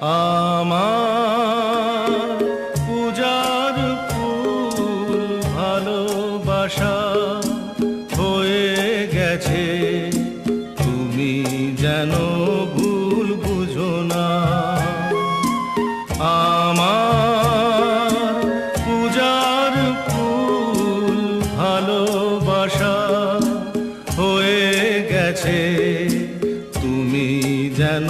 আমার পূজার ফুল ভালোবাসা হয়ে গেছে, তুমি যেন ভুল বুঝো না। আমার পূজার ফুল ভালোবাসা হয়ে গেছে, তুমি যেন